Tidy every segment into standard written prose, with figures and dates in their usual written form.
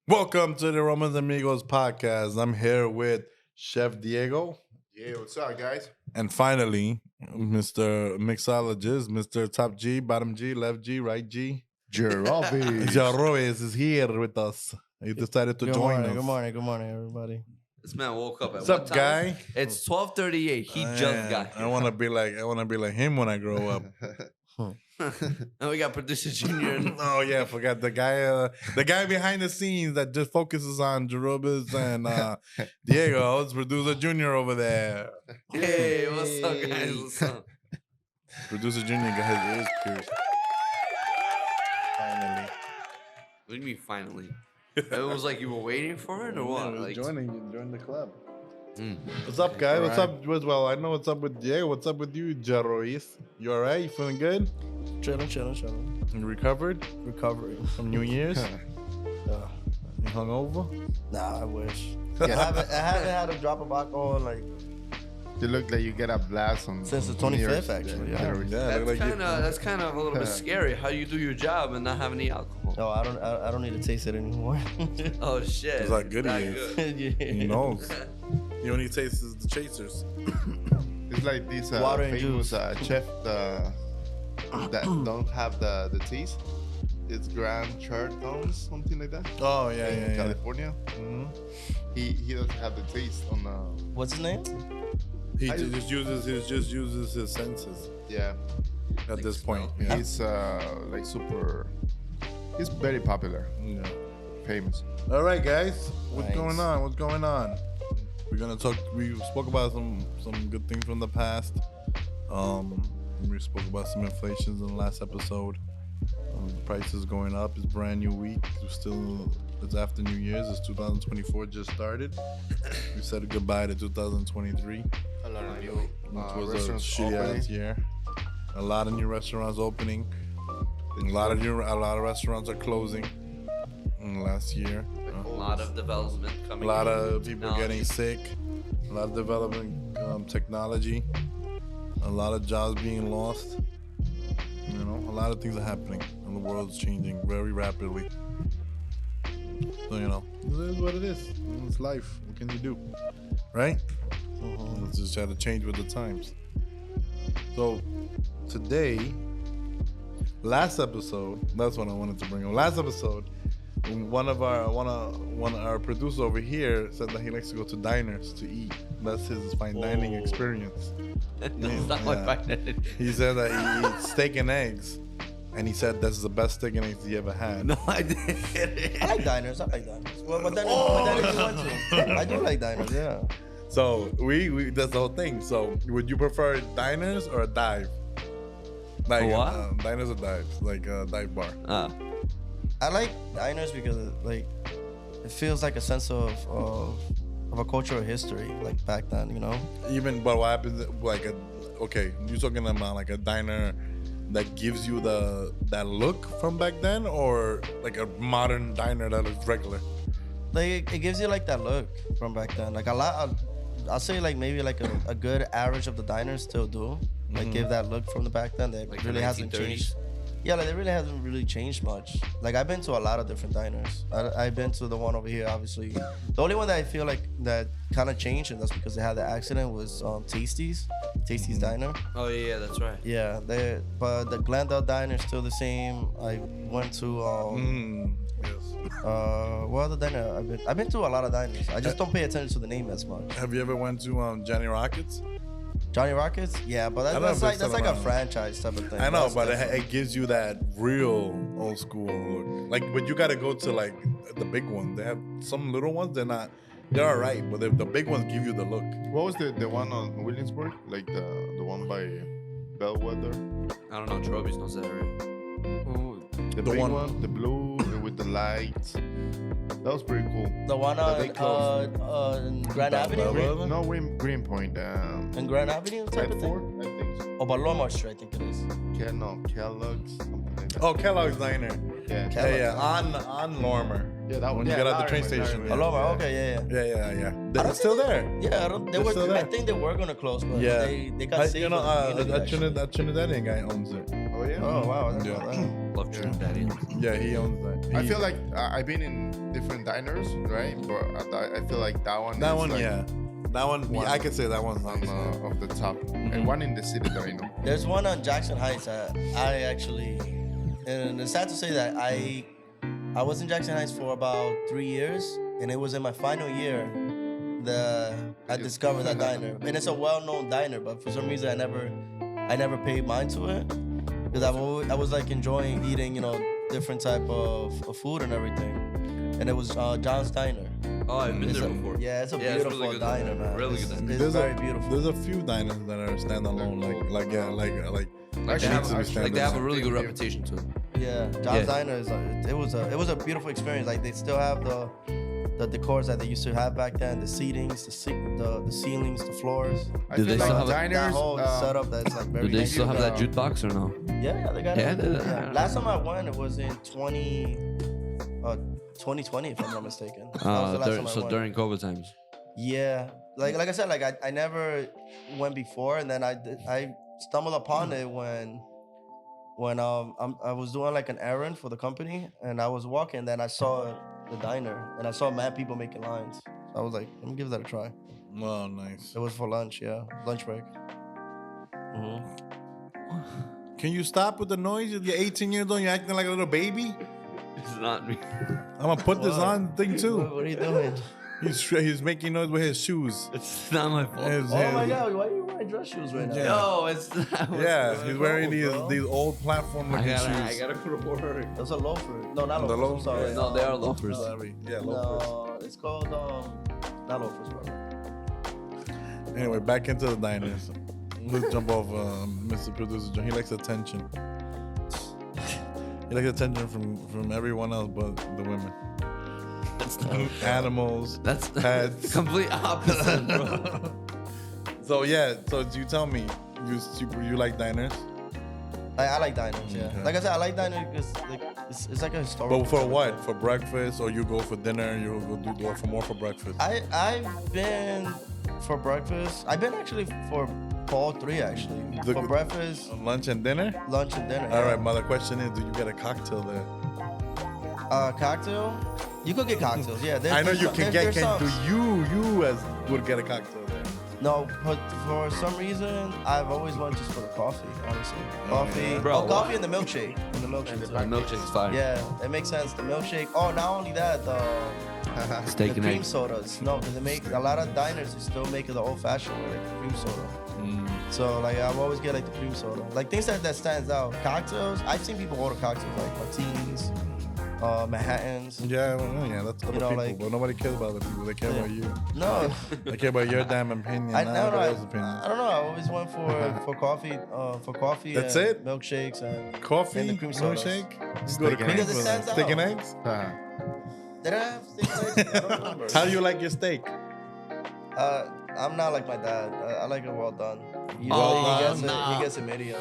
Welcome to the Aromas Amigos podcast. I'm here with Chef Diego. Yeah, what's up, guys? And finally, Mr. Mixologist, Mr. Top G, Bottom G, Left G, Right G. Jarabi. Jarroes is here with us. He decided to Good join morning, us. Good morning, everybody. This man woke up at What's what up, time? guy? It's 12:38. He just got here. I want to be like him when I grow up. And we got producer Junior. Oh yeah, I forgot the guy behind the scenes that just focuses on Jerobis and Diego. It's producer Junior over there. Hey, what's up, guys? What's up? Producer Junior got his ears pierced. Finally. What do you mean finally? It was like you were waiting for it or what? Like, join the club. Mm. What's up, guys? What's Right. up? Well, I know what's up with Diego. What's up with you, Jarois? You all right? You feeling good? Chilling. You recovered Recovering. from New Year's? Uh, You hungover? nah, I wish. I haven't had a drop of alcohol like You look like you get a blast on Since the on 25th, New Year's. actually, yeah. Yeah, that's look like you- kind of a little bit scary. How you do your job and not have any alcohol? no, I don't need to taste it anymore. Oh shit! That's how good he Not is. good. He knows. He only tastes the chasers. It's like this Water and famous juice. chef that don't have the taste. It's Grand Charton, something like that. Oh yeah, in yeah, yeah. California. Mhm. He doesn't have the taste on What's his name? He I- just uses his senses yeah. at Like this point. smell. Yeah. He's like super. He's very popular, Yeah. famous. All right, guys. What's Nice. going on? What's going on? We're gonna talk. We spoke about some good things from the past. We spoke about some inflations in the last episode. The prices going up. It's brand new week. It's after New Year's. It's 2024 just started. We said goodbye to 2023. A lot of new Which was a restaurants shitty opening. ass year. A lot of new restaurants opening. A lot of restaurants are closing in the last year. A lot of development A coming. lot in. of people Technology. getting sick. A lot of developing technology. A lot of jobs being lost. You know, a lot of things are happening, and the world's changing very rapidly. So you know, it is what it is. It's life. What can you do, right? Let's just try to change with the times. So today, last episode, that's what I wanted to bring up. Last episode, one of our producers over here said that he likes to go to diners to eat. That's his fine dining Oh. experience. That's not what I did. He said that he eats steak and eggs, and he said this is the best steak and eggs he ever had. No, I didn't. I like diners. What diners you went to? I do like diners, yeah. So we that's the whole thing. So would you prefer diners or a dive? Like A what? Diners or dives, like a dive bar. I like diners because it feels like a sense of a cultural history, like back then, you know. Even but what happens like you're talking about like a diner that gives you that look from back then, or like a modern diner that is regular. Like it gives you like that look from back then. Like a lot, I'll say like maybe like a good average of the diners still do. Like give that look from the back then that Like the really hasn't 1930s? changed. Yeah, like it really hasn't really changed much. Like I've been to a lot of different diners. I've been to the one over here, obviously. The only one that I feel like that kind of changed, and that's because they had the accident, was Tasty's Diner. Oh yeah, that's right. Yeah, but the Glendale Diner is still the same. I went to Yes. what other diner? I've been to a lot of diners. I just don't pay attention to the name as much. Have you ever went to Johnny Rockets? Johnny Rockets? Yeah, but I don't know that's if like it's that's still like a around. franchise type of thing. I know, That's but different. it gives you that real old school look. Like, but you gotta go to like the big ones. They have some little ones. They're all right, but the big ones give you the look. What was the one on Williamsburg? Like the one by Bellwether? I don't know. Trobies knows that, right? The The big one- one, the blue with the lights. That was pretty cool. The one But they closed. on Grand Bell- Avenue? Bell- No, Greenpoint. In Grand Avenue type of Bedford, thing? I think. So. Or Baltimore Street, I think it is. Kellogg's, something like that. Oh, Kellogg's Diner. Yeah. Yeah, on Lorimer. Yeah, that When one. you Yeah, get out the train Larimer, station. Larimer. Baltimore, okay, yeah. Yeah. I They're don't still think there. Yeah, they They're still were. I there. think they were gonna close, but Yeah. they got saved. You know, for the community, that actually. Trinidadian guy owns it. Oh yeah. Oh wow, I didn't Yeah. know that. Love Trinidadians. Yeah, he owns that. I He- feel like I've been in different diners, right? But I feel like that one. that is one, like yeah. That one, one I could say that one's on nice. of the top, and one in the city that I know. There's one on Jackson Heights that I actually, and it's sad to say that I was in Jackson Heights for about 3 years, and it was in my final year that I discovered that diner. And it's a well-known diner, but for some reason I never paid mind to it because I was like enjoying eating, different type of food and everything. And it was John's Diner. Oh, I've been It's there a- before. Yeah, it's a really beautiful good diner, man. Really It's- good diner. It's very beautiful. There's a few diners that are standalone, like They Actually, have, to be like, they have a standard. really good reputation to it. Yeah, John's Yeah. Diner is it was a beautiful experience. Like they still have the decors that they used to have back then, the seatings, the ceilings, the floors. I Do feel they like still have That diners. whole setup that's like very Do they nice. still have that um, jukebox or no? Yeah, they got Yeah, it. they- Last time I went, it was in 2020, if I'm not mistaken. That was the last time I So went. during COVID times. Yeah, like I said, like I never went before, and then I stumbled upon it when I was doing like an errand for the company, and I was walking, then I saw the diner, and I saw mad people making lines. So I was like, let me give that a try. Oh, nice. It was for lunch, yeah, lunch break. Can you stop with the noise? You're 18 years old. You're acting like a little baby. It's not me. I'm gonna put this What? on thing too. What are you doing? He's making noise with his shoes. It's not my fault. His- Oh his- my God, why are you wearing dress shoes right now? Yeah. No, it's not. Yeah, he's wearing bro. these old platform I looking gotta shoes. go to work. Those are loafers. No, not The loafers. I'm loafers? sorry. No, they are loafers. Sorry. Yeah, loafers. No, it's called not loafers, bro. Anyway, back into the diners. Let's jump off Mr. Producer John. He likes attention. He likes attention from everyone else but the women. That's not. Animals. That's Pets. complete opposite, bro. So yeah, so you tell me, you like diners? I like diners, yeah. Okay. Like I said, I like diners because like, it's like a historical. But for type of what? thing. For breakfast, or you go for dinner? You go for more for breakfast? I've been for breakfast. I've been actually for all three actually. The- For breakfast, Lunch and dinner? lunch, and dinner. All yeah. right, my other question is, do you get a cocktail there? Cocktail. You could get cocktails, yeah. I know you can get. there's Do some- you as would get a cocktail there? No, but for some reason, I've always went just for the coffee, honestly. Coffee. yeah. Bro, coffee and the milkshake. And the milkshake. too. My milkshake's fire. Yeah, it makes sense. The milkshake. Oh, not only that, the Steak and cream eggs. sodas. No, because they make a lot of diners. They still make it the old-fashioned way, like the cream soda. So like I always get like the cream soda, like things that stands out. Cocktails. I've seen people order cocktails like martinis, Manhattans. Yeah, well, yeah, that's other You know, people, like- but nobody cares about other people. They care Yeah. about you. No, They care about your damn opinion, I not no, everybody else's I opinion. don't know. I always went for coffee. For coffee. That's and it? Milkshakes and Coffee, and the cream sodas. milkshake, you go to Steak and cream Because it for stands steak and out. eggs. Did I have steak and eggs? I don't remember. How do you like your steak? I'm not like my dad. I like it well done. Usually Oh, he gets nah. he gets a medium.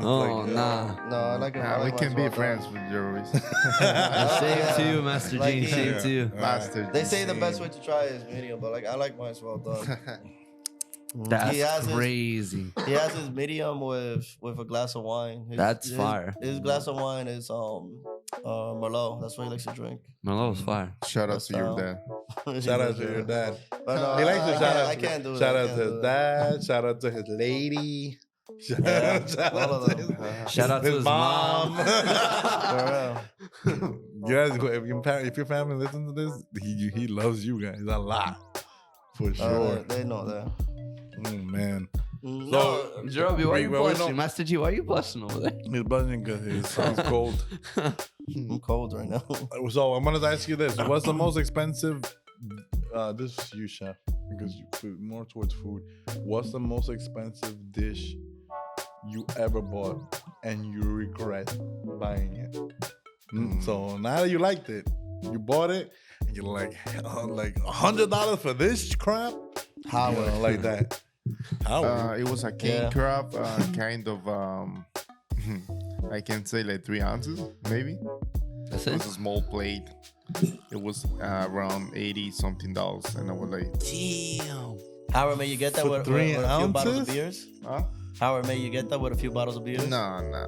Oh, nah. No, I like it. I we like can mine be well friends done. with Joris. Same to you, Master Like Gene. he- Same to you. Master. They say the best way to try is medium, but like I like mine well done. That's He has his- crazy. He has his medium with a glass of wine. That's fire. His glass of wine is Merlot. That's what he likes to drink. Merlot's fire. Shout out to your That's, dad. Shout out to your dad. But, He likes to shout out. I can't do it. Shout I out can't to do his it. dad. Shout out to his lady. Shout Yeah, shout all out of to them. his, Shout out to his mom. For real. You guys, if your family listens to this, he loves you guys a lot, for sure. They know that. Oh man, No, Jerobi, why are you Wait, we blushing? don't- Master G, why are you blushing over there? he's buzzing because he's cold. I'm cold right now. So I'm gonna ask you this: what's the most expensive? This is you, chef, because you food more towards food. What's the most expensive dish you ever bought and you regret buying it? So now that you liked it, you bought it, and you're like $100 for this crap, How? you know, like that. How? It was a king Yeah. crab, kind of. I can say like 3 ounces, maybe. That's It it. was a small plate. It was around $80 something, and I was like, Damn. Howard, may you get that For with 3 a few bottles of ounces? beers? huh? Howard, may you get that with a few bottles of beers? No, nah.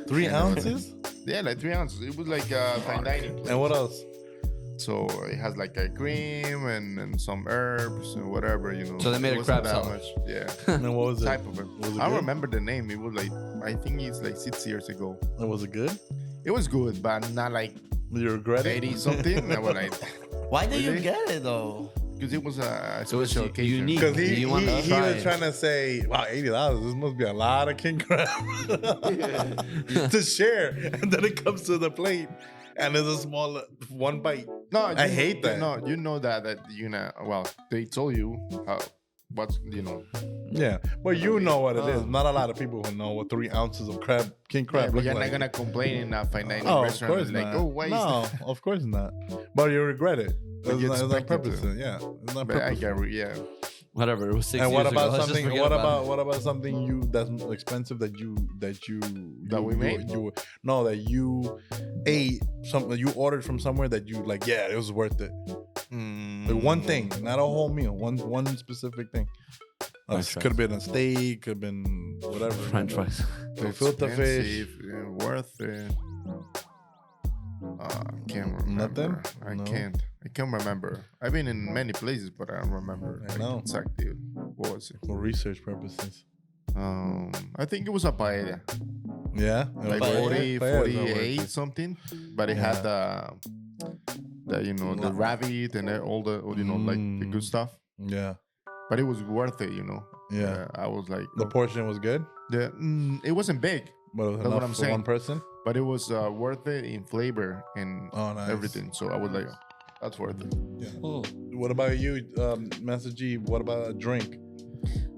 3 ounces? Yeah, like 3 ounces. It was like fine dining. And what else? So it has like a cream and some herbs and whatever, you know. So they made It a wasn't crab that salad. much. Yeah. And what was it? Type of it. Was it I don't good? remember the name. It was like, I think it's like 6 years ago. And was it good? It was good, but not like You regret it? 80 something. I was like, Why did you Really? get it though? because it was a So it's special occasion. unique. Because You want to he try was it. trying to say, wow, $80. This must be a lot of king crab to share. And then it comes to the plate and it's a small one bite. No, I hate that. No, you know that you know. Well, they told you how. What's Yeah, but you know what it is. Not a lot of people who know what 3 ounces of king Yeah, crab but look you're like. not gonna complain in a fine dining Oh, of restaurant. course Like, not. oh, why is no, that? of course not. But you regret it. But you It's not expected purpose. to. Yeah, it's not But I purpose. get, yeah. Whatever. It was 6 And years what about ago. Let's just something? forget What about it. what about something you that's expensive that we made? No, that you ate something you ordered from somewhere that you like. Yeah, it was worth it. Like one thing, not a whole meal. One specific thing. French Could have been a steak. Could have been whatever. French fries. Filter fish. Expensive, worth it. I can't remember. Nothing? I No. can't. I can't remember. I've been in many places, but I don't remember. I know. Exactly. What was it? For research purposes. I think it was a paella. Yeah, Like Paella? 40, Paella is not worth 48 it. something, but it had the the rabbit and all the like the good stuff. Yeah, But it was worth it, yeah. I was like, The portion was good, it wasn't big, but it was That's enough what I'm for saying. one person. but it was worth it in flavor and Oh, nice. everything. So I was like, that's worth it. Yeah. Hmm. What about you, Master G? What about a drink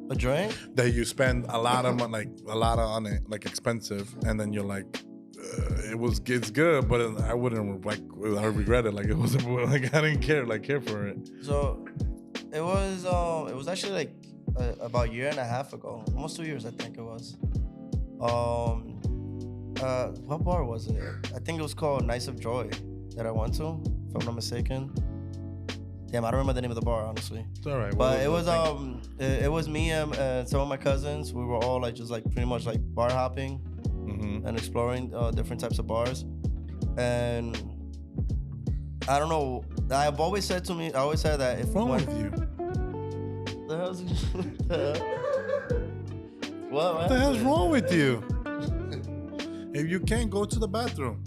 A drink? that you spend a lot of money, on it, like expensive, and then you're like, it's good, but I wouldn't like. I regret it. Like it wasn't like I didn't care for it. So it was actually like about a year and a half ago, almost 2 years, I think it was. What bar was it? I think it was called Nights of Joy that I went to, if I'm not mistaken. Damn, I don't remember the name of the bar, honestly. It's all right. But it was me and some of my cousins. We were all like just like pretty much like bar hopping Mm-hmm. and exploring different types of bars. And I don't know. I always said that if What's wrong when, with you? the hell's What the hell's wrong with you? If you can't go to the bathroom,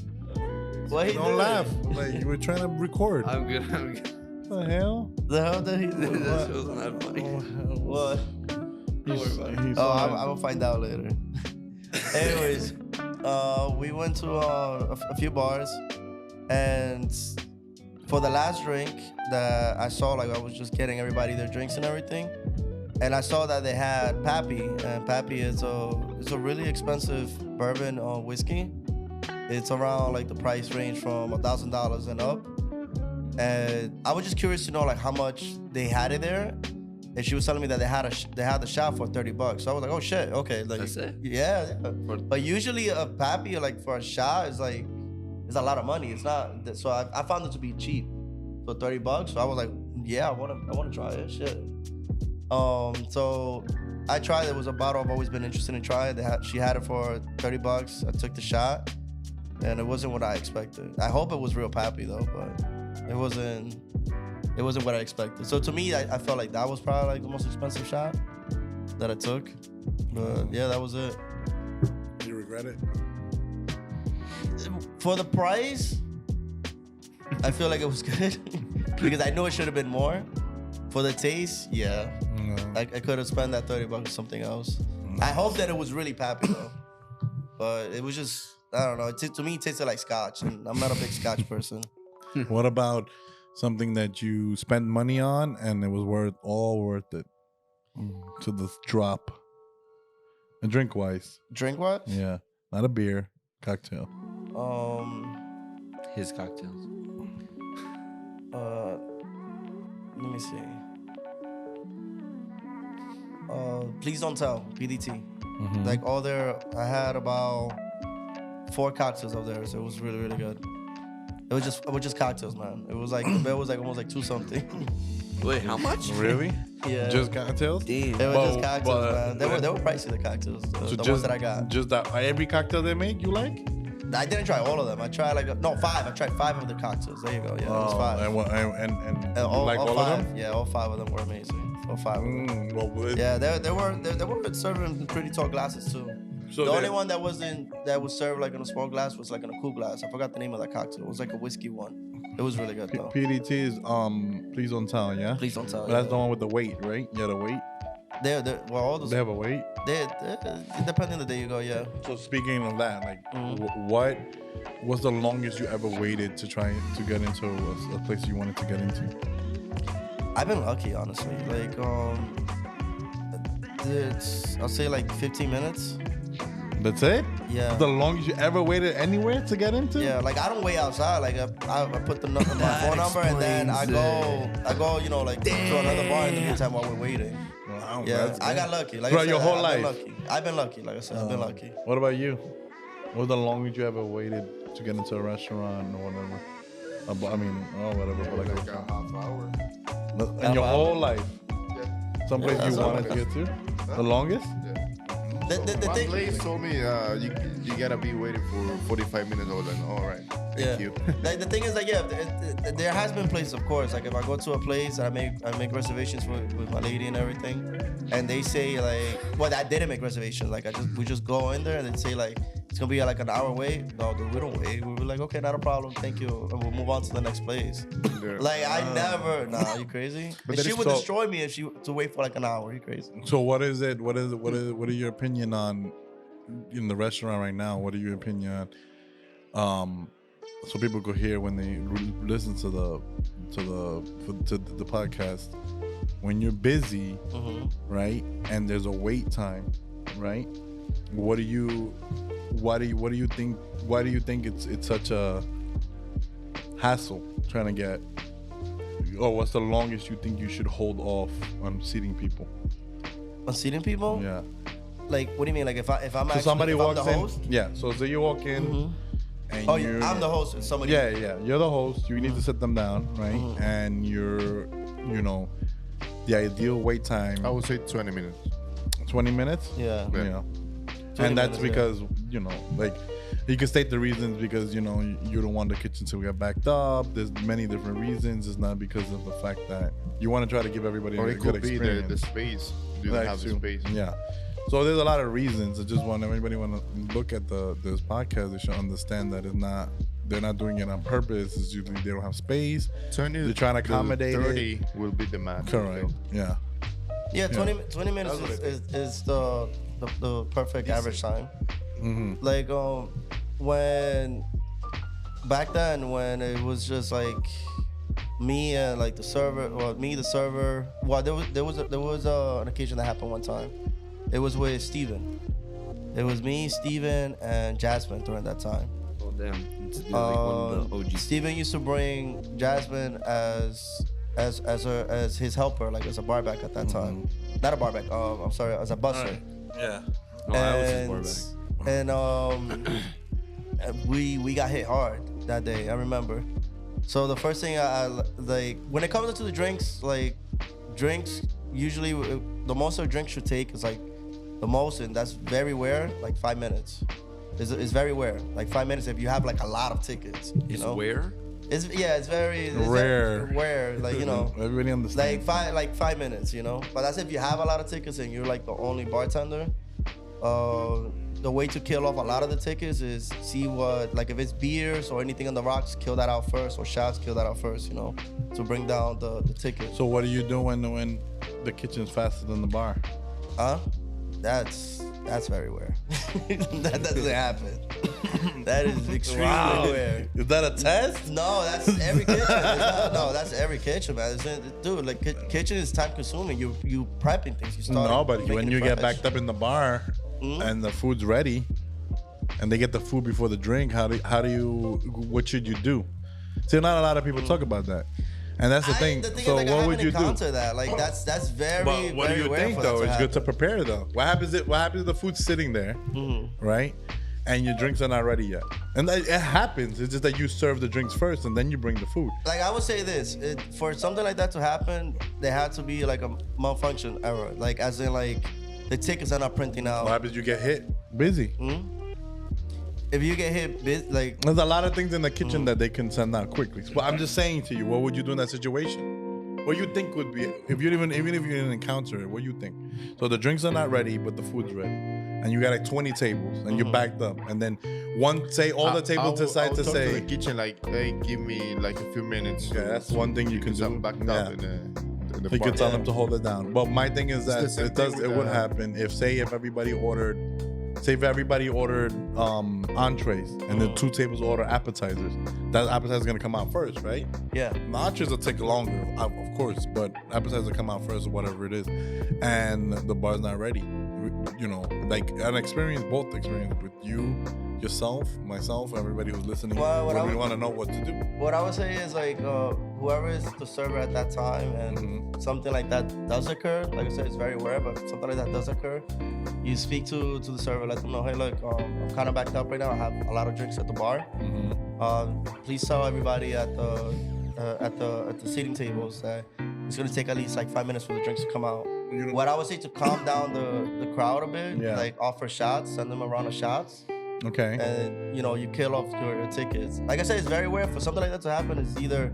What he don't doing? laugh. Like you were trying to record. I'm good. I'm good. What the hell? The hell did he do? This wasn't that funny. What? Don't worry about it. He's I will find out later. Anyways, we went to a few bars, and for the last drink that I saw, like I was just getting everybody their drinks and everything, and I saw that they had Pappy, and Pappy is a really expensive bourbon whiskey. It's around like the price range from $1,000 and up, and I was just curious to know like how much they had it there. And she was telling me that they had the shot for $30. So I was like, oh shit, okay. Like, That's it? Yeah. But usually a Pappy like for a shot is like it's a lot of money. It's not. So I found it to be cheap for $30. So I was like, yeah, I wanna try it. Shit. So I tried. It was a bottle I've always been interested in trying. She had it for $30. I took the shot, and it wasn't what I expected. I hope it was real Pappy though, but it wasn't. It wasn't what I expected. So to me, I felt like that was probably like the most expensive shot that I took. But yeah, that was it. You regret it? For the price, I feel like it was good because I know it should have been more. For the taste, yeah, No. I could have spent that $30 on something else. I hope that it was really Pappy though, but it was just I don't know. To me, it tasted like Scotch, and I'm not a big Scotch person. What about something that you spent money on and it was all worth it to the drop? And drink wise, Drink what? yeah, not a beer, cocktail. His cocktails. Let me see. Please Don't Tell, PDT. Like I had about 4 cocktails of theirs. It was really, really good. It was just cocktails, man. It was like almost like 2 something. Wait, how much? Really? Yeah. Just cocktails? Damn. It was But- just cocktails, but- man. They were pricey, the cocktails. The So ones that I got. Just that every cocktail they make, you like? I didn't try all of them. I tried five. I tried 5 of the cocktails. There you go. Yeah, it was 5. And you like all 5. of them? Yeah, all 5 of them were amazing. All 5 of them. Well, Yeah, they were serving pretty tall glasses too. So the they- only one that was served like in a small glass was like in a cool glass. I forgot the name of that cocktail. It was like a whiskey one. It was really good though. PDT is please don't tell, yeah. Please don't tell. But that's the one with the weight, right? Yeah, the weight. Well, all those. They have a weight. Depending on the day you go, yeah. So speaking of that, like, Mm-hmm. what was the longest you ever waited to try to get into a place you wanted to get into? I've been lucky, honestly. Like, I'll say like 15 minutes. That's it? Yeah. The longest you ever waited anywhere to get into? Yeah, like I don't wait outside. Like I put my phone number and then I go, you know, like to another bar in the meantime while we're waiting. Wow, Yeah, that's I good. got lucky. Like Throughout I said, your whole I've been life? lucky. I've been lucky. Like I said, I've been lucky. What about you? What was the longest you ever waited to get into a restaurant or whatever? Whatever. But Like like a half hour. in your Half whole hour. life, Yeah. someplace that's you all wanted to right. get to? The longest? Yeah. The My thing, place told me you gotta be waiting for 45 minutes. I was like, all right, yeah. thank you. The thing is, like, yeah, there has been places, of course. Like, if I go to a place and I make reservations with my lady and everything, and they say like, well, I didn't make reservations. Like, we just go in there and they say like it's gonna be like an hour wait. No, dude, we don't wait. We were like, okay, not a problem, thank you, and we'll move on to the next place. Like, I never, nah, you crazy? But And then she it's would so- destroy me if she to wait for like an hour. You crazy? So what is it? What are your opinion on in the restaurant right now? What are your opinion on? So people could hear when they listen to the podcast. When you're busy, right, and there's a wait time, right? Why do you think it's such a hassle trying to get? Or what's the longest you think you should hold off on seating people? On seating people? Yeah. Like, what do you mean? Like, if I'm So actually, somebody if walks I'm the in. host? Yeah. So you walk in, and Oh, you're, I'm the host. And somebody. Yeah, yeah. You're the host. You need to sit them down, right? And the ideal wait time, I would say 20 minutes. 20 minutes. Yeah. You Yeah. know, 20 and that's minutes, because like you can state the reasons because you don't want the kitchen to get backed up. There's many different reasons. It's not because of the fact that you want to try to give everybody Or a it good could be experience. the space. You don't Like have the to- space. Yeah. So there's a lot of reasons. I just want everybody want to look at this podcast. They should understand that they're not doing it on purpose. It's usually they don't have space. 20 They're trying to accommodate it. 30 will be the max. Correct. Yeah. Yeah, 20 minutes That's what is the perfect average time. Mm-hmm. Like when back then when it was just like me and like the server. Well, there was an occasion that happened one time. It was with Steven. It was me, Steven, and Jasmine during that time. Oh damn! It's like one of the OGs. Steven used to bring Jasmine as his helper, like as a barback at that time. Not a barback. I'm sorry, as a busser. Yeah. Oh, I was his barback. And we got hit hard that day. I remember. So the first thing I like when it comes to the drinks, like drinks usually the most a drink should take is like the most, and that's very rare, like 5 minutes. It's very rare, like 5 minutes if you have like a lot of tickets. You It's know, where? it's very Rare. Rare, like Everybody understands. like 5 minutes, But that's if you have a lot of tickets and you're like the only bartender. The way to kill off a lot of the tickets is see what, like if it's beers or anything on the rocks, kill that out first, or shots, kill that out first, to bring down the ticket. So what do you do when the kitchen's faster than the bar? Huh? That's very rare. That doesn't happen. That is extremely rare. Is that a test? No, that's every kitchen. That's every kitchen, man. Dude, like kitchen is time consuming. You prepping things. You start. No, but when making you it get fresh. backed up in the bar and the food's ready, and they get the food before the drink, what should you do? See, not a lot of people talk about that, and that's the thing. The thing So is, like, I what haven't would you do? encountered that. Like that's very. But what do very you rare think for that though? to It's good to happen. prepare though. What happens if the food's sitting there, right? and your drinks are not ready yet. And it happens. It's just that you serve the drinks first and then you bring the food. Like I would say this, for something like that to happen, there had to be like a malfunction error. Like as in like the tickets are not printing out. What happens? You get hit busy. If you get hit, like There's a lot of things in the kitchen that they can send out quickly. But I'm just saying to you, what would you do in that situation? What you think would be if you even if you didn't encounter it? What you think? So the drinks are not ready, but the food's ready, and you got like 20 tables, and you're backed up, and then the tables decide to talk say, to the kitchen like, hey, give me like a few minutes. okay, that's one thing you can do. I'm backed up in the You bar. can tell them to hold it down. But my thing is that the same thing it with would happen if everybody ordered entrees and then 2 tables order appetizers. That appetizer is gonna come out first, right? yeah. The entrees will take longer, of course, but appetizers will come out first or whatever it is, and the bar's not ready. You know, like both experience with you, yourself, myself, everybody who's listening. Well, we want to know what to do. What I would say is like whoever is the server at that time and something like that does occur, like I said, it's very rare, but something like that does occur, you speak to the server, let them know, hey look, I'm kind of backed up right now, I have a lot of drinks at the bar. Please tell everybody at the seating tables that it's gonna take at least like 5 minutes for the drinks to come out. What I would say to calm down the crowd a bit, like offer shots, send them a round of shots. Okay. And you kill off your tickets. Like I said, it's very rare for something like that to happen. It's either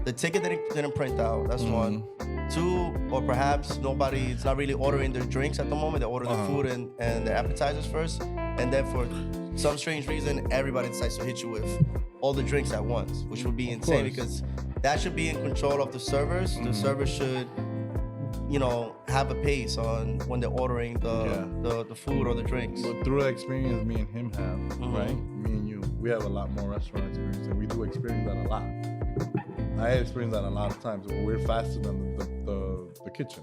the ticket didn't print out. That's one. 2, or perhaps nobody's not really ordering their drinks at the moment. They order the food and their appetizers first, and then for some strange reason, everybody decides to hit you with all the drinks at once, which would be insane because that should be in control of the servers. The servers should have a pace on when they're ordering the food or the drinks. But through the experience me and him have, right? Me and you, we have a lot more restaurant experience, and we do experience that a lot. I experienced that a lot of times. We're faster than the kitchen.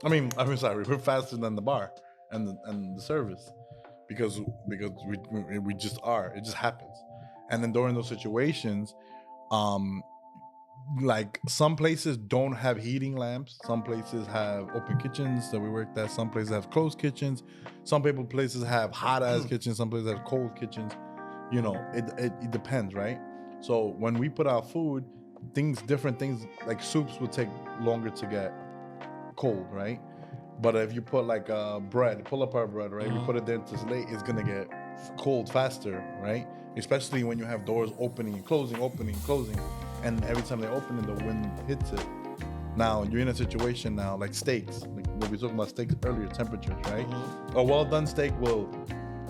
I'm sorry, we're faster than the bar and the service because we just are. It just happens. And then during those situations, like some places don't have heating lamps, some places have open kitchens that we worked at, some places have closed kitchens, some places have hot ass kitchens, some places have cold kitchens. It depends, right? So when we put out food, different things like soups will take longer to get cold, right? But if you put like pull up our bread, right? We put it there to slate, it's gonna get cold faster, right? Especially when you have doors opening and closing, and every time they open it, the wind hits it. Now you're in a situation now like steaks, like what we talked about steaks earlier, temperatures, right? A well-done steak will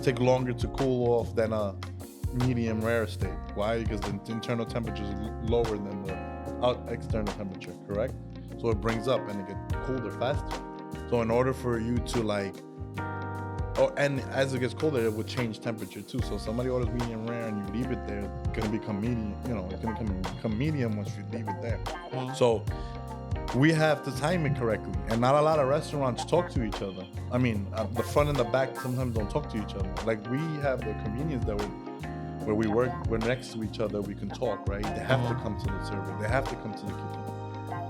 take longer to cool off than a medium rare steak. Why? Because the internal temperature is lower than the external temperature, correct? So it brings up and it gets colder faster. So in order for you to and as it gets colder, it would change temperature too. So somebody orders medium rare and you leave it there, it's gonna become medium. It's gonna become medium once you leave it there. So we have to time it correctly, and not a lot of restaurants talk to each other. The front and the back sometimes don't talk to each other. Like we have the convenience that where we work, we're next to each other, we can talk, right? They have to come to the server. They have to come to the kitchen.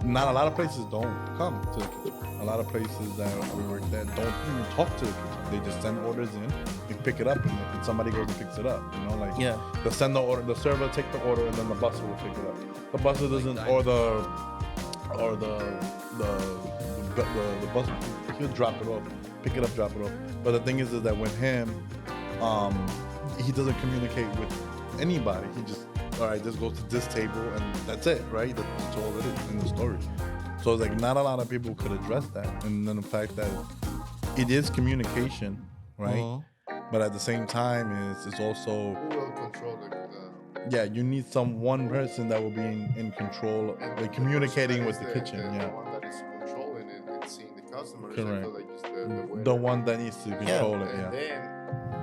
Not a lot of places don't come to the kitchen. A lot of places that we work at don't even talk to the kitchen. They just send orders in, they pick it up, and somebody goes and picks it up. They'll send the order, the server will take the order, and then the busser will pick it up. The busser doesn't, or the busser, he'll drop it off, pick it up, drop it off. But the thing is that with him, he doesn't communicate with anybody. He just, all right, this goes to this table, and that's it, right? That's all it is in the story. So it's like not a lot of people could address that, and then the fact that it is communication, right? But at the same time, it's also Who will control you need one person that will be in control, like communicating with the kitchen, the one that is controlling it and seeing the customers. Correct. I feel like it's the waiter. the one that needs to control it, And then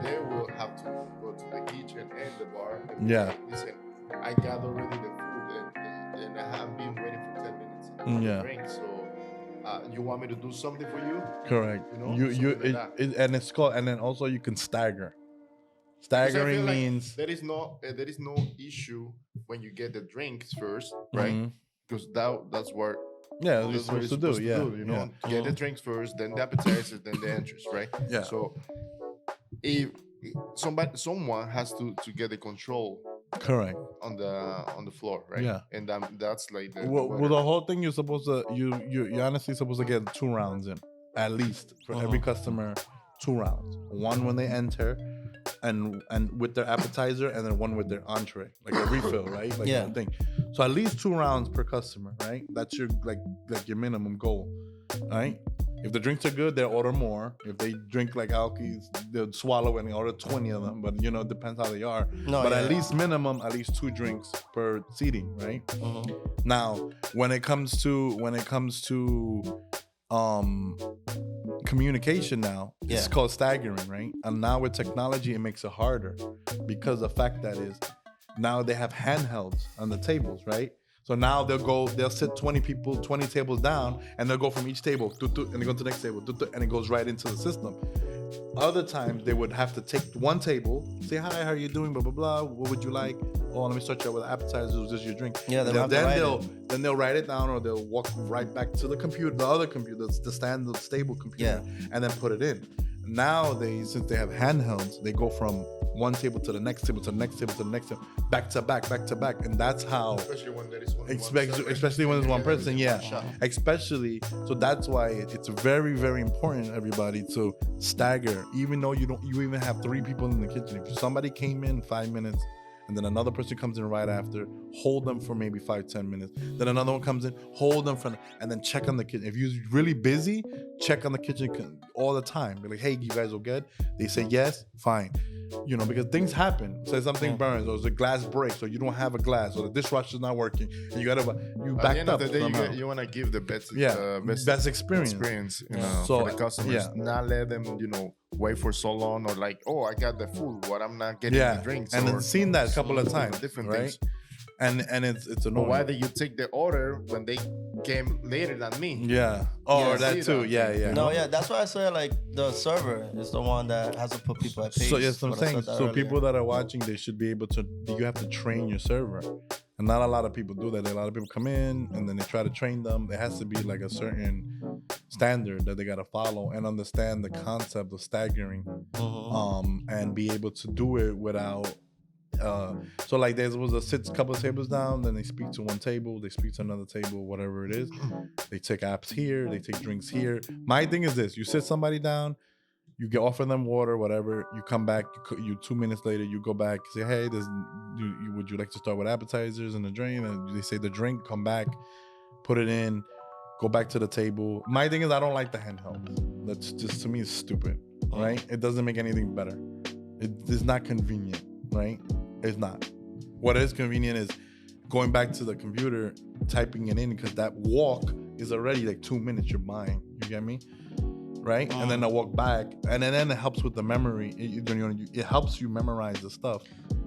they will have to go to the kitchen and the bar. And Yeah. Listen, I got already the food and I have been waiting for 10 minutes to have a drink. So you want me to do something for you? Correct. And it's called, and then also you can stagger. Staggering means there is no issue when you get the drinks first, right? Because that's what you're supposed to do. Get the drinks first, then the appetizers, then the entries, right? Yeah. So if someone has to get the control Correct. on the floor, right? Yeah. And that's like the Well, the whole thing, you're supposed to you're honestly supposed to get 2 rounds in, at least for every customer. 2 rounds. One when they enter, and with their appetizer, and then one with their entree, like a refill, right? Like Yeah. the thing. So at least 2 rounds per customer, right? That's your like your minimum goal, right? If the drinks are good, they'll order more. If they drink like alkies, they'll swallow and they order 20 of them. But it depends how they are. No, But yeah. at least minimum, at least 2 drinks per seating, right? Now, when it comes to communication now, it's called staggering, right? And now with technology, it makes it harder because the fact that is now they have handhelds on the tables, right? So now they'll sit 20 people, 20 tables down, and they'll go from each table, and they go to the next table, and it goes right into the system. Other times they would have to take one table, say, hi, how are you doing, blah, blah, blah, what would you like? Oh, let me start you out with appetizers, this is your drink. Yeah, then they'll write it down, or they'll walk right back to the computer, the other computer, the standard stable computer, and then put it in. Nowadays, since they have handhelds, they go from one table to the next table to the next table to the next table, back to back, and that's how. Especially when there is especially when there's one person, especially. So that's why it's very, very important, everybody, to stagger. Even though you even have 3 people in the kitchen. If somebody came in 5 minutes, and then another person comes in right after, hold them for maybe 5-10 minutes. Then another one comes in, hold them and then check on the kitchen. If you're really busy, check on the kitchen all the time. Be like, hey, you guys all good? They say yes, fine. Because things happen. Say something burns, or the glass breaks, or you don't have a glass, or the dishwasher's not working, and you backed up. At the end of the day, you want to give the best experience. For the customers. Not let them, wait for so long, or like, oh, I got the food, but I'm not getting the drinks. And I've seen that a couple of times, different right? things. And it's annoying. But why did you take the order when they came later than me? Yeah. Oh, that too. Yeah. No, that's why I say like the server is the one that has to put people at pace. So yes, I'm saying. So people that are watching, they should be able to. You have to train your server, and not a lot of people do that. A lot of people come in and then they try to train them. There has to be like a certain standard that they gotta follow and understand the concept of staggering, and be able to do it without. So like there was a couple of tables down, then they speak to one table, they speak to another table, whatever it is. They take apps here, they take drinks here. My thing is this: you sit somebody down, you offer them water, whatever. You come back, you 2 minutes later, you go back, say, hey, would you like to start with appetizers and the drink? And they say the drink, come back, put it in, go back to the table. My thing is I don't like the handheld. That's just, to me, it's stupid, right? It doesn't make anything better. It is not convenient, right? It's not. What is convenient is going back to the computer, typing it in, because that walk is already like 2 minutes you're buying. You get me? Right? And then I walk back, and then it helps with the memory. It helps you memorize the stuff.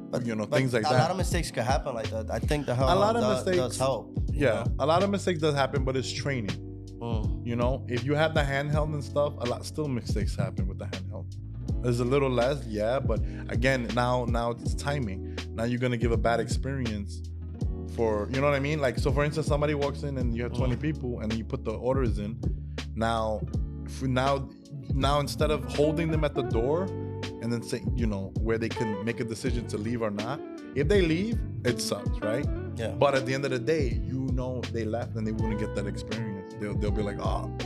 But, things like that. A lot of mistakes could happen like that. I think the help does help. Yeah, a lot of mistakes does happen, but it's training. If you have the handheld and stuff, still mistakes happen with the handheld. There's a little less, but again, now it's timing. Now you're gonna give a bad experience for, you know what I mean? Like, so for instance, somebody walks in and you have 20 people and you put the orders in. Now instead of holding them at the door and then say, where they can make a decision to leave or not, if they leave, it sucks, right? Yeah. But at the end of the day, they left and they wouldn't get that experience. They'll be like,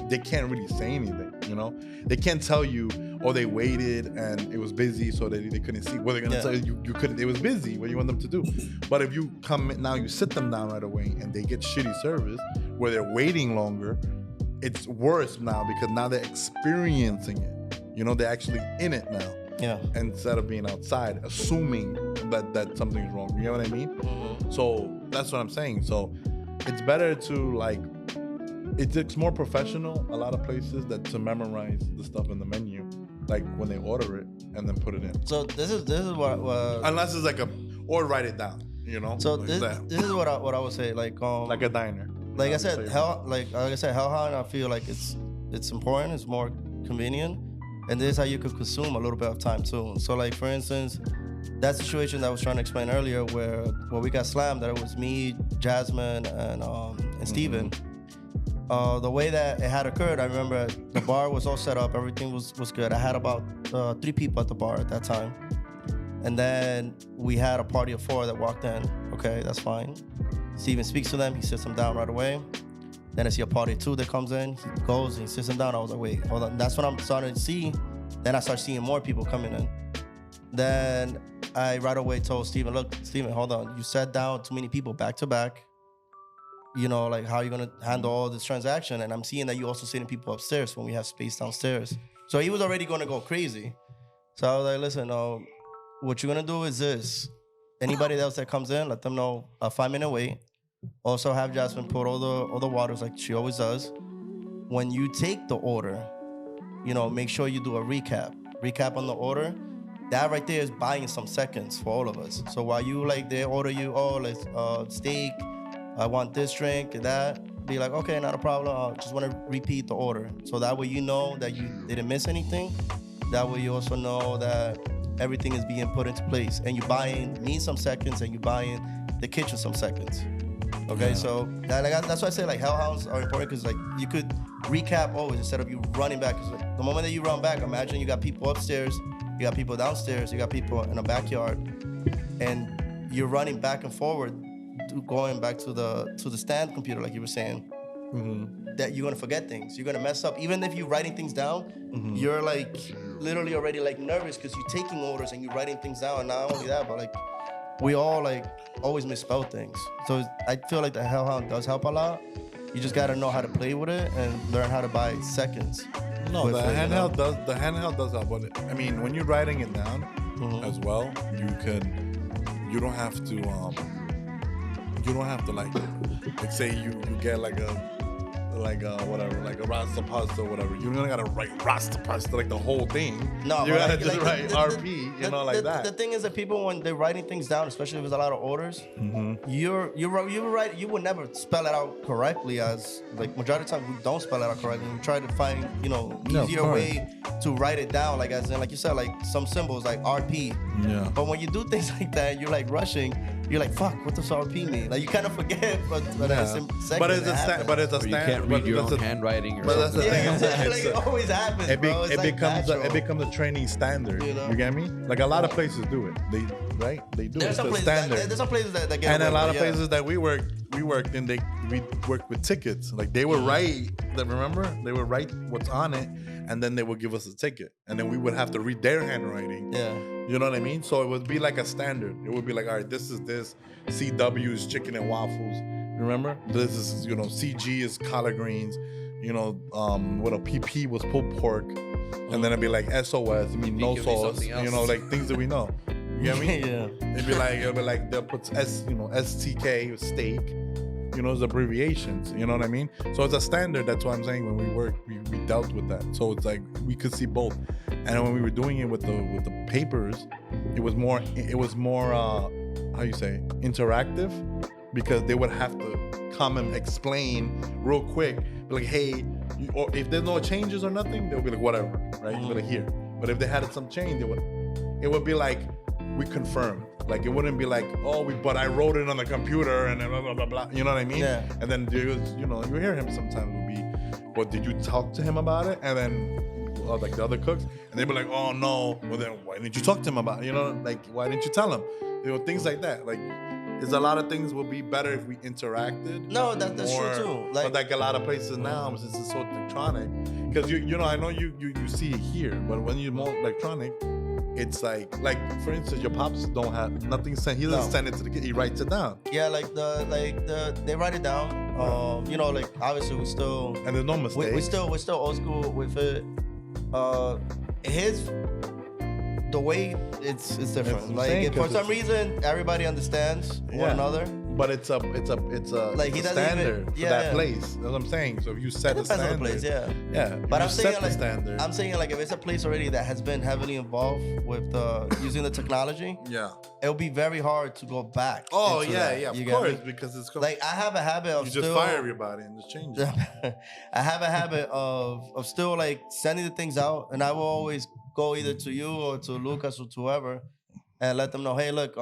they can't really say anything, They can't tell you, they waited and it was busy, so they couldn't see. Well, they're gonna tell you couldn't. It was busy. What do you want them to do? But if you come in now, you sit them down right away, and they get shitty service where they're waiting longer. It's worse now because now they're experiencing it. They're actually in it now. Yeah. Instead of being outside, assuming that something's wrong. You know what I mean? So that's what I'm saying. So it's better to it's more professional, a lot of places, to memorize the stuff in the menu, like when they order it and then put it in. So this is what unless it's or write it down, So like this is what I would say, like a diner. Like I said, Hellhound, I feel like it's important, it's more convenient, and this is how you could consume a little bit of time too. So like for instance, that situation that I was trying to explain earlier, where we got slammed, that it was me, Jasmine, and Steven. the way that it had occurred, I remember the bar was all set up, everything was good. I had about 3 people at the bar at that time. And then we had a party of 4 that walked in. Okay, that's fine. Steven speaks to them, he sits them down right away. Then I see a party of 2 that comes in, he goes and he sits them down. I was like, wait, hold on. That's when I'm starting to see. Then I start seeing more people coming in. Then I right away told Steven, look, Steven, hold on. You sat down too many people back to back. You know, like how are you gonna handle all this transaction? And I'm seeing that you also sitting people upstairs when we have space downstairs. So he was already gonna go crazy. So I was like, listen, what you're gonna do is this. Anybody else that comes in, let them know a 5-minute wait. Also have Jasmine put all the waters like she always does. When you take the order, you know, make sure you do a recap on the order. That right there is buying some seconds for all of us. So while you they order you, steak, I want this drink and that, be like, okay, not a problem. I just want to repeat the order. So that way you know that you didn't miss anything. That way you also know that everything is being put into place. And you buying me some seconds and you buying the kitchen some seconds. Okay, so that's why I say hellhounds are important, because you could recap always instead of you running back. Because the moment that you run back, imagine you got people upstairs, you got people downstairs, you got people in the backyard, and you're running back and forward, going back to the stand computer, like you were saying. Mm-hmm. That you're gonna forget things, you're gonna mess up. Even if you're writing things down, mm-hmm. You're literally already nervous because you're taking orders and you're writing things down. And not only that, but we all always misspell things. So I feel like the hellhound does help a lot. You just gotta know how to play with it and learn how to buy seconds. No, the handheld does help with it. I mean, when you're writing it down, mm-hmm. as well, you don't have to say you get a Rasta pasta or whatever. You don't gotta write Rasta pasta the whole thing. No, you gotta just write RP, that. The thing is that people, when they're writing things down, especially if there's a lot of orders, mm-hmm. You would never spell it out correctly. As majority of the time we don't spell it out correctly. We try to find easier way to write it down. As in you said, some symbols like RP. Yeah. But when you do things like that, you're rushing. You're fuck, what does RP mean? You kind of forget, but it's a standard. You can't read your own handwriting. But that's the thing. It always happens, bro. It becomes a training standard. You get me? A lot of places do it. They do it. It's a standard. There's some places that get. And a lot of places that we worked in, we worked with tickets. They would write. Remember? They would write what's on it, and then they would give us a ticket, and then we would have to read their handwriting. Yeah. You know what I mean? So it would be a standard. It would be all right, this is this. CW is chicken and waffles. Remember? This is, CG is collard greens. What a PP was pulled pork. And then it'd be SOS, no sauce. Things that we know. You get me? Yeah. It'd be they'll put STK, steak. It's abbreviations. You know what I mean? So it's a standard. That's what I'm saying. When we worked, we dealt with that. So it's we could see both. And when we were doing it with the papers, it was more how you say, interactive, because they would have to come and explain real quick, hey, or if there's no changes or nothing, they'll be whatever, right? Mm-hmm. Here. But if they had some change, it would be we confirmed. It wouldn't be but I wrote it on the computer and blah, blah, blah, blah. You know what I mean? Yeah. And then you hear him sometimes would be, what, did you talk to him about it? And then, the other cooks, and they'd be oh no, well then why didn't you talk to him about it? Why didn't you tell him? Things like that. There's a lot of things would be better if we interacted. No, that's true too. But a lot of places now, since it's so electronic, because I know you see it here, but when you're more electronic, it's for instance, your pops don't have nothing sent. He doesn't send it to the kid. He writes it down. Yeah, they write it down. Obviously we still, and there's no mistakes. We're still old school with it. The way it's different. For some reason, everybody understands one another. But it's a standard for that place. That's what I'm saying. So if you set a standard, on the place, yeah. But I'm saying standard. I'm saying if it's a place already that has been heavily involved with using the technology, it'll be very hard to go back. Oh yeah, of course, because it's I have a habit of just fire everybody and just change it. I have a habit of still sending the things out, and I will always go either to you or to Lucas or to whoever, and let them know, hey, look,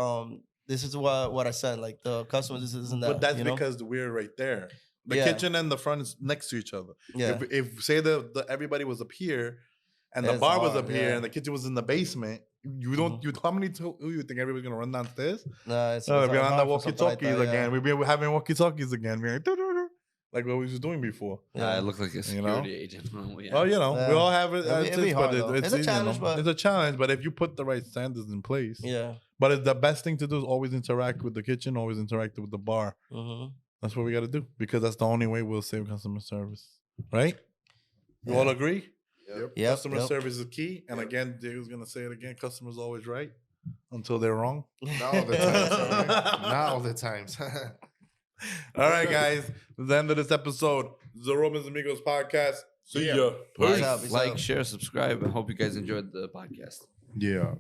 this is what I said. The customers, this and that. But that's because we're right there. The kitchen and the front is next to each other. Yeah. If say the everybody was up here, and the It's bar was hard, up here, yeah. and the kitchen was in the basement. You don't. You how many? You think everybody's gonna run downstairs? No, it's No, it's we're on the hard for something like walkie-talkies that, again. yeah. We're having walkie-talkies again. We're like what we was doing before. I look like a security know? agent. Oh, yeah. Well, we all have it. It'd be hard, though. It's a challenge, but it's a challenge. But if you put the right standards in place, Yeah. But the best thing to do is always interact with the kitchen, always interact with the bar. Mm-hmm. That's what we got to do because that's the only way we'll save customer service, right? You all agree? Yep. Customer service is key. And again, Diego's gonna say it again. Customers always right until they're wrong. Not all the time. Sorry. Not all the times. All right, guys. That's the end of this episode. The Aromas Amigos podcast. See ya. Peace out, peace Like, out. share, subscribe. I hope you guys enjoyed the podcast. Yeah.